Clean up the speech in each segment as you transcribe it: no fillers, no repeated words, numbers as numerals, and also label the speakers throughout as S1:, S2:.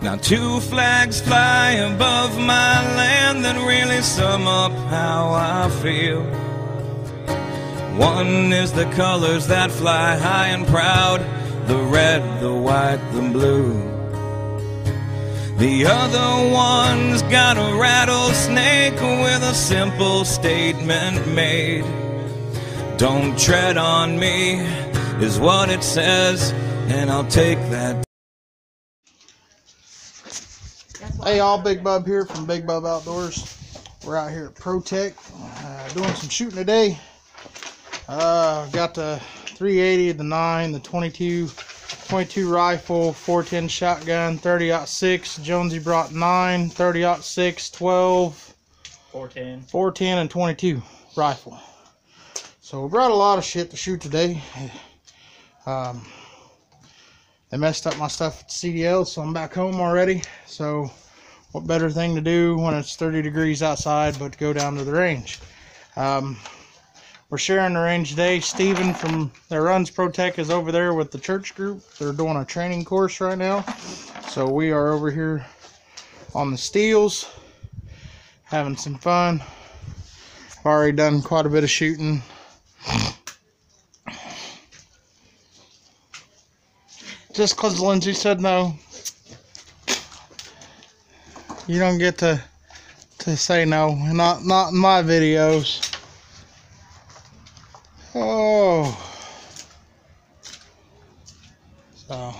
S1: Now 2 flags fly above my land that really sum up how I feel. One is the colors that fly high and proud, the red, the white, the blue. The other one's got a rattlesnake with a simple statement made. Don't tread on me is what it says, and I'll take that.
S2: Hey y'all, Big Bub here from Big Bub Outdoors. We're out here at Protech doing some shooting today. Got the 380, the 9, the 22 rifle, 410 shotgun, 30-06. Jonesy brought 9, 30-06, 12, 410, and 22 rifle. So we brought a lot of shit to shoot today. They messed up my stuff at the CDL, so I'm back home already. So what better thing to do when it's 30 degrees outside but to go down to the range. We're sharing the range today. Steven from that runs Protech is over there with the church group. They're doing a training course right now. So we are over here on the steels having some fun. I've already done quite a bit of shooting. Just because Lindsay said no, you don't get to say no. Not in my videos. Oh, so. All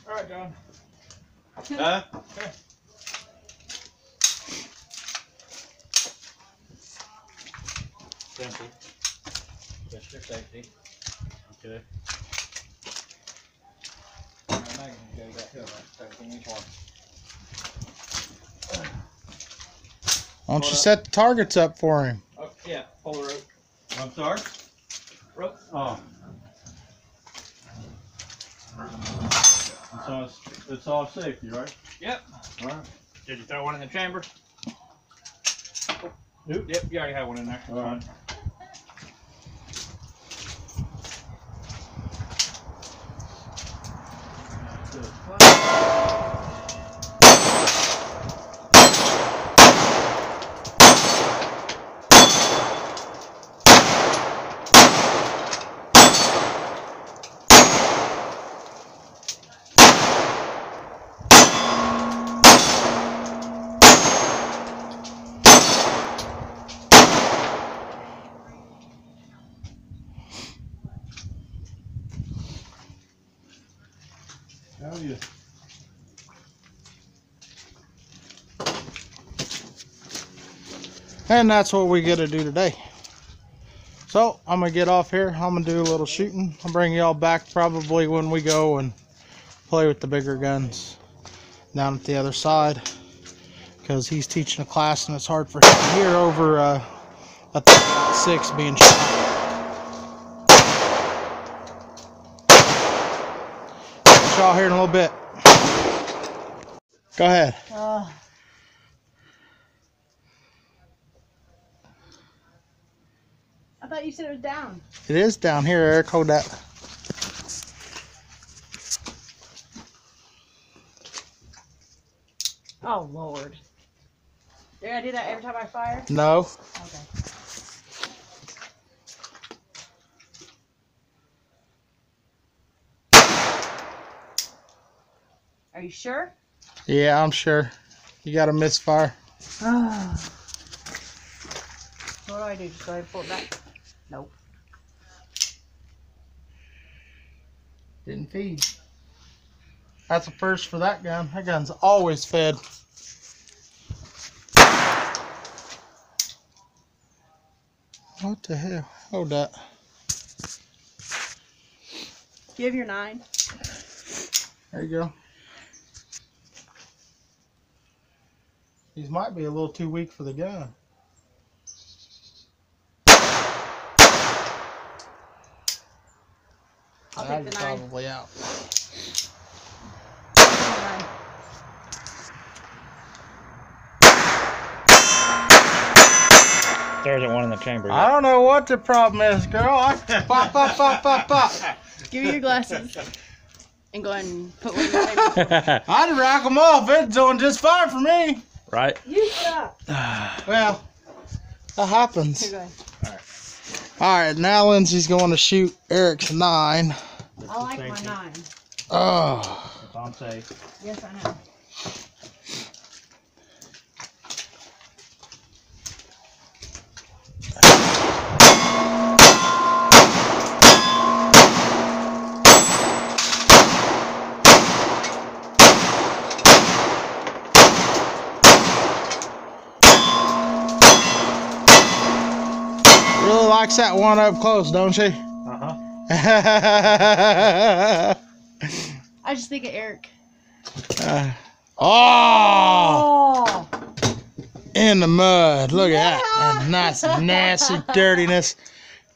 S2: right, John.
S3: Okay. Simple. Just your safety. Okay.
S2: Why don't you set the targets up for him?
S3: Oh, yeah, pull the rope. I'm sorry? Rope? Oh. It's all safety, right? Yep. All right. Did you throw one in the chamber? Yep, you already have one in there. All right. How are you?
S2: And that's what we get to do today. So I'm gonna get off here. I'm gonna do a little shooting. I'll bring y'all back probably when we go and play with the bigger guns down at the other side, because he's teaching a class and it's hard for him to hear over a 6 being shot. Catch y'all here in a little bit. Go ahead.
S4: I thought you said it was down.
S2: It is down here, Eric. Hold that.
S4: Oh, Lord. Do I do that every time I fire?
S2: No.
S4: Okay. Are you sure?
S2: Yeah, I'm sure. You got to misfire.
S4: What do I do? Just go ahead and pull it back? Nope.
S2: Didn't feed. That's a first for that gun. That gun's always fed. What the hell? Hold that.
S4: Do you have your 9?
S2: There you go. These might be a little too weak for the gun.
S4: I'll take the 9.
S2: Probably out.
S4: 9.
S3: There isn't one in the chamber yet.
S2: I don't know what the problem is, girl. Pop.
S4: Give me your glasses. and go and put one in your favorite.
S2: I'd rack them off. It's doing just fine for me.
S3: Right?
S4: You stop.
S2: Well, that happens.
S4: Here, go ahead.
S2: All right, now Lindsay's going to shoot Eric's 9.
S4: I like my 9.
S2: Oh.
S3: That's all I'm saying.
S4: Yes, I know.
S2: Really likes that one up close, don't she?
S3: Uh-huh.
S4: I just think of Eric.
S2: Oh!
S4: Oh!
S2: In the mud. Look at that. That nice, nasty dirtiness.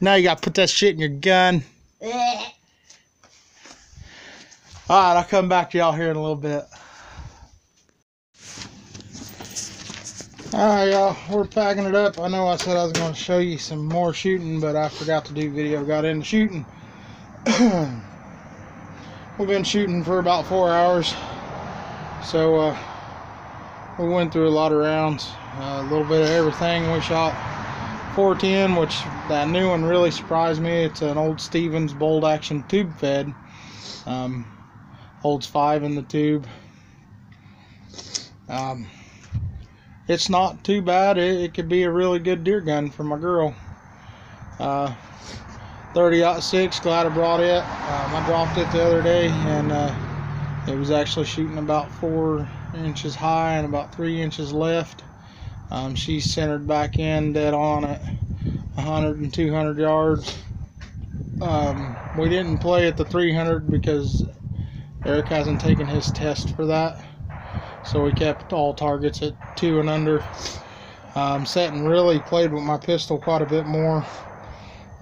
S2: Now you got to put that shit in your gun.
S4: Blech.
S2: Alright, I'll come back to y'all here in a little bit. Alright, y'all. We're packing it up. I know I said I was going to show you some more shooting, but I forgot to do video. Got into shooting. We've been shooting for about 4 hours. So, we went through a lot of rounds. A little bit of everything. We shot 410, which that new one really surprised me. It's an old Stevens bolt action tube fed. Holds 5 in the tube. It's not too bad. It could be a really good deer gun for my girl. 30-06, glad I brought it. I dropped it the other day, and it was actually shooting about 4 inches high and about 3 inches left. She's centered back in dead on at 100 and 200 yards. We didn't play at the 300 because Eric hasn't taken his test for that. So we kept all targets at 2 and under. Sat and really played with my pistol quite a bit more.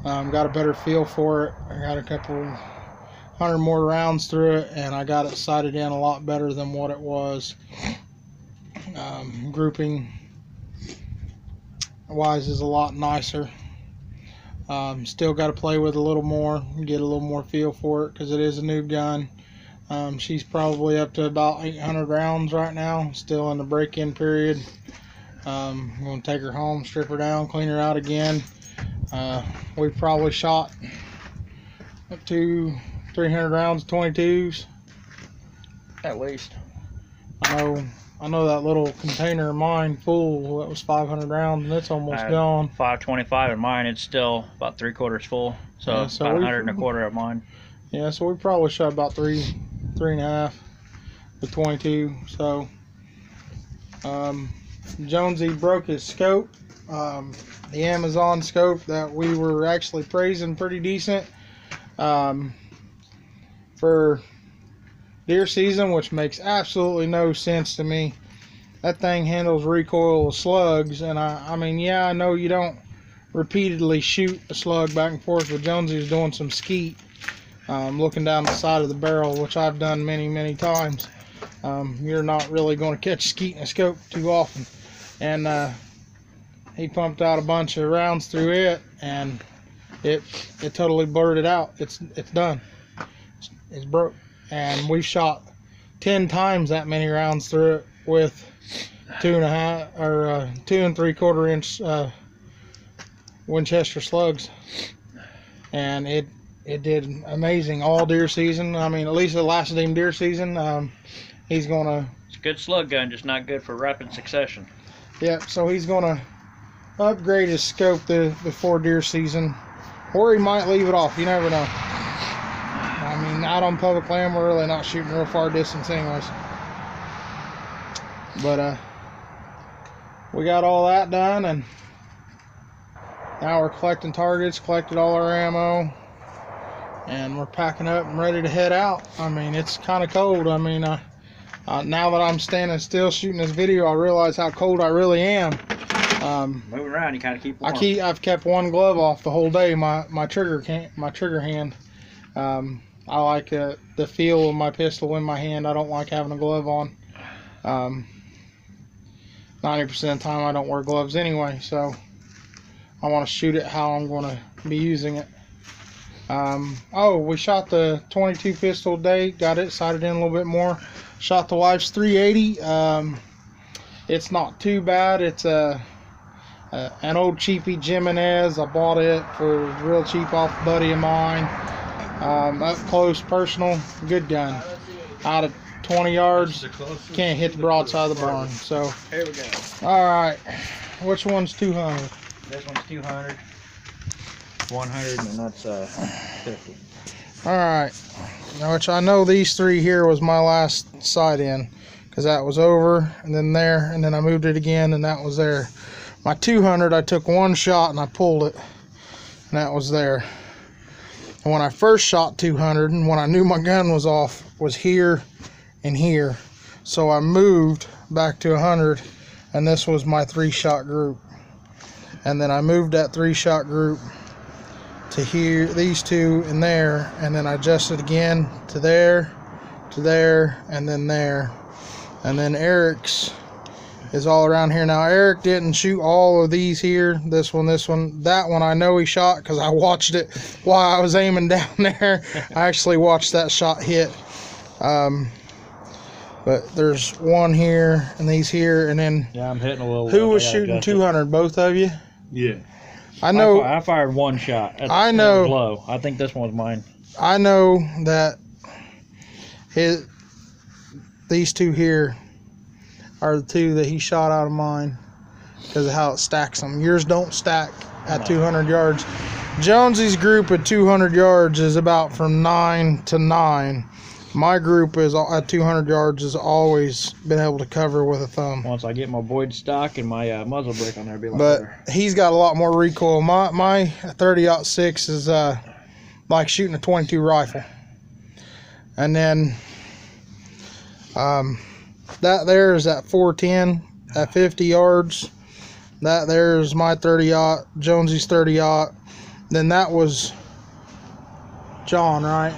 S2: Got a better feel for it. I got a couple 100 more rounds through it, and I got it sighted in a lot better than what it was. Grouping wise is a lot nicer. Still got to play with it a little more, get a little more feel for it because it is a new gun. She's probably up to about 800 rounds right now, still in the break-in period. I'm going to take her home, strip her down, clean her out again. We probably shot up to 300 rounds of 22s.
S3: At least.
S2: I know that little container of mine full, that was 500 rounds, and it's almost gone.
S3: 525 in mine, it's still about 3/4 full. So,
S2: Yeah,
S3: it's about 125 of mine.
S2: Yeah, so we probably shot about 3.5 with 22. So Jonesy broke his scope, the Amazon scope that we were actually praising pretty decent for deer season, which makes absolutely no sense to me. That thing handles recoil of slugs, and I mean, yeah, I know you don't repeatedly shoot a slug back and forth, but Jonesy was doing some skeet, looking down the side of the barrel, which I've done many times. You're not really going to catch skeet in a scope too often, and he pumped out a bunch of rounds through it, and it totally blurred it out. It's done. It's broke. And we've shot 10 times that many rounds through it with 2.5 or 2 3/4 inch Winchester slugs, and it did amazing all deer season. I mean, at least the last deer season. He's gonna.
S3: It's a good slug gun, just not good for rapid succession.
S2: Yep. So he's gonna upgrade his scope before deer season, or he might leave it off. You never know. I mean, out on public land, we're really not shooting real far distance anyways. But we got all that done, and now we're collecting targets, collected all our ammo, and we're packing up and ready to head out. I mean, it's kind of cold. I mean, now that I'm standing still shooting this video, I realize how cold I really am.
S3: Moving around, you kind of keep warm.
S2: I've kept one glove off the whole day. My trigger hand. I like the feel of my pistol in my hand. I don't like having a glove on. 90% of the time I don't wear gloves anyway, so I want to shoot it how I'm going to be using it. Oh, we shot the 22 pistol today. Got it sighted in a little bit more. Shot the wife's 380. It's not too bad. It's an old cheapy Jimenez. I bought it for real cheap off a buddy of mine. Up close, personal, good gun. Out of 20 yards, can't hit the broadside of the barn. So
S3: Here we go.
S2: all right, which one's 200?
S3: This one's 200, 100, and that's 50.
S2: All right, now, which I know these three here was my last sight in, because that was over and then there, and then I moved it again and that was there. My 200, I took one shot and I pulled it, and that was there. And when I first shot 200, and when I knew my gun was off, was here and here. So I moved back to 100, and this was my 3-shot group. And then I moved that 3-shot group to here, these two and there, and then I adjusted again to there, and then there. And then Eric's is all around here. Now Eric didn't shoot all of these here, this one, that one I know he shot because I watched it while I was aiming down there. I actually watched that shot hit. But there's one here and these here, and then
S3: Yeah, I'm hitting a little.
S2: who was shooting 200? Both of you?
S3: Yeah.
S2: I know.
S3: I fired one shot.
S2: I know.
S3: It was low. I think this one was mine.
S2: I know that these two here are the two that he shot out of mine because of how it stacks them. Yours don't stack at 200 yards. Jonesy's group at 200 yards is about from 9 to 9. My group is at 200 yards has always been able to cover with a thumb.
S3: Once I get my Boyd stock and my muzzle brake on there, it'll be a lot
S2: But
S3: better.
S2: he's got a lot more recoil. My 30-06 is like shooting a 22 rifle. And then that there is at 410 at 50 yards. That there is my 30-aught, Jonesy's 30-aught. Then that was John, right?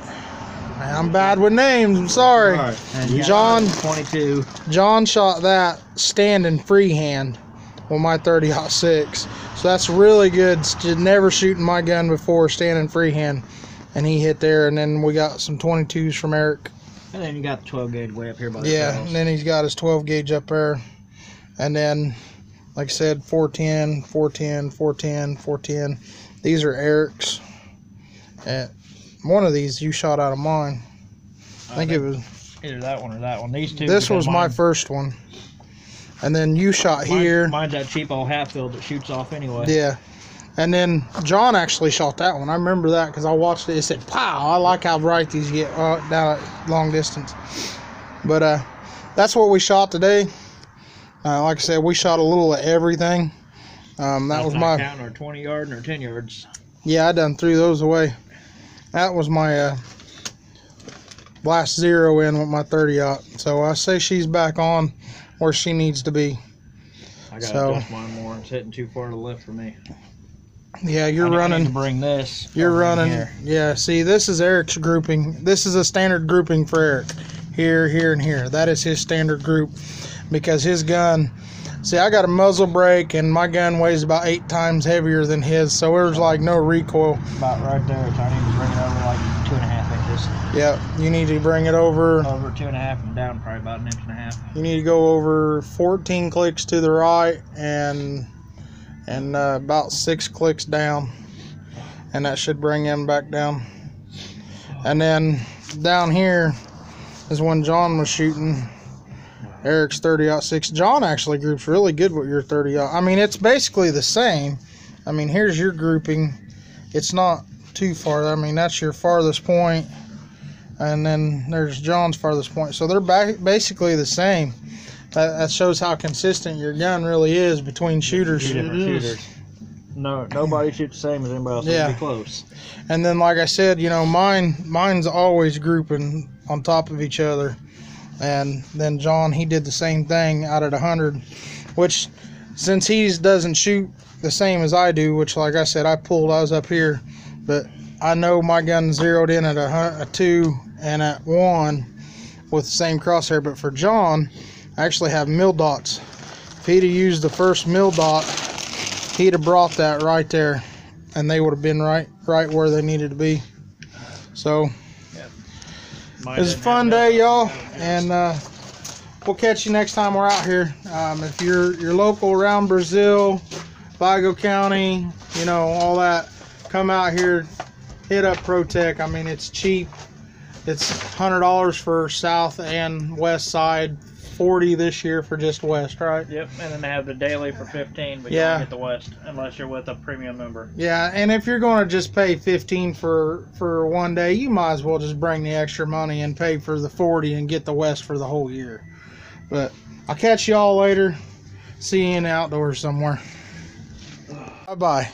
S2: Man, I'm bad with names. I'm sorry.
S3: All right. And
S2: John.
S3: 22.
S2: John shot that standing freehand with my 30-06. So that's really good. Never shooting my gun before standing freehand. And he hit there. And then we got some 22s from Eric.
S3: And then you got the 12 gauge way up here by the
S2: Yeah,
S3: barrels.
S2: and then he's got his 12 gauge up there. And then, like I said, 410, 410, 410, 410. These are Eric's. And one of these you shot out of mine. I think it was
S3: either that one or that one. These two.
S2: this was my
S3: mine,
S2: first one. And then you shot here.
S3: Mine's that cheap old Hatfield that shoots off anyway.
S2: Yeah. And then John actually shot that one. I remember that because I watched it. It said, pow. I like how bright these get down at long distance. But that's what we shot today. Like I said, we shot a little of everything. That
S3: That's
S2: was
S3: not
S2: my...
S3: counting our 20 yard and our 10 yards.
S2: Yeah, I done threw those away. That was my last zero in with my 30-aught. So I say she's back on where she needs to be.
S3: I gotta
S2: So-
S3: adjust mine more. It's hitting too far to the left for me.
S2: Yeah, you're
S3: I need
S2: running...
S3: to bring this.
S2: You're
S3: over in
S2: running,
S3: here.
S2: yeah, see, this is Eric's grouping. This is a standard grouping for Eric. Here, here, and here. That is his standard group because his gun, see, I got a muzzle brake and my gun weighs about 8 times heavier than his, so there's like no recoil.
S3: About right there. So I need to bring it over like 2.5 inches.
S2: Yeah, you need to bring it over,
S3: Over 2.5 and down probably about 1.5 inches.
S2: you need to go over 14 clicks to the right and about 6 clicks down. And that should bring him back down. And then down here is when John was shooting Eric's 30-06. John actually groups really good with your 30-aught. I mean, it's basically the same. I mean, here's your grouping. It's not too far. I mean, that's your farthest point. And then there's John's farthest point. So they're basically the same. That shows how consistent your gun really is between shooters.
S3: Two different shooters. No, nobody shoots the same as anybody else.
S2: Yeah.
S3: It'll be close.
S2: And then, like I said, you know, mine's always grouping on top of each other. And then John, he did the same thing out at 100, which since he doesn't shoot the same as I do, which, like I said, I was up here, but I know my gun zeroed in at a 2 and at 1 with the same crosshair. But for John, I actually have mil dots. If he'd have used the first mil dot, he'd have brought that right there, and they would have been right where they needed to be. So
S3: Mine
S2: it's a
S3: didn't
S2: fun
S3: have
S2: day,
S3: no-
S2: y'all, and we'll catch you next time we're out here. If you're local around Brazil, Vigo County, you know, all that, come out here, hit up Protech. I mean, it's cheap. It's $100 for south and west side, $40 this year for just west, right?
S3: Yep, and then they have the daily for 15, but you
S2: Yeah.
S3: don't get the west unless you're with a premium member.
S2: Yeah, and if you're going to just pay 15 for one day, you might as well just bring the extra money and pay for the 40 and get the west for the whole year. But I'll catch y'all later. See you in the outdoors somewhere. Bye-bye.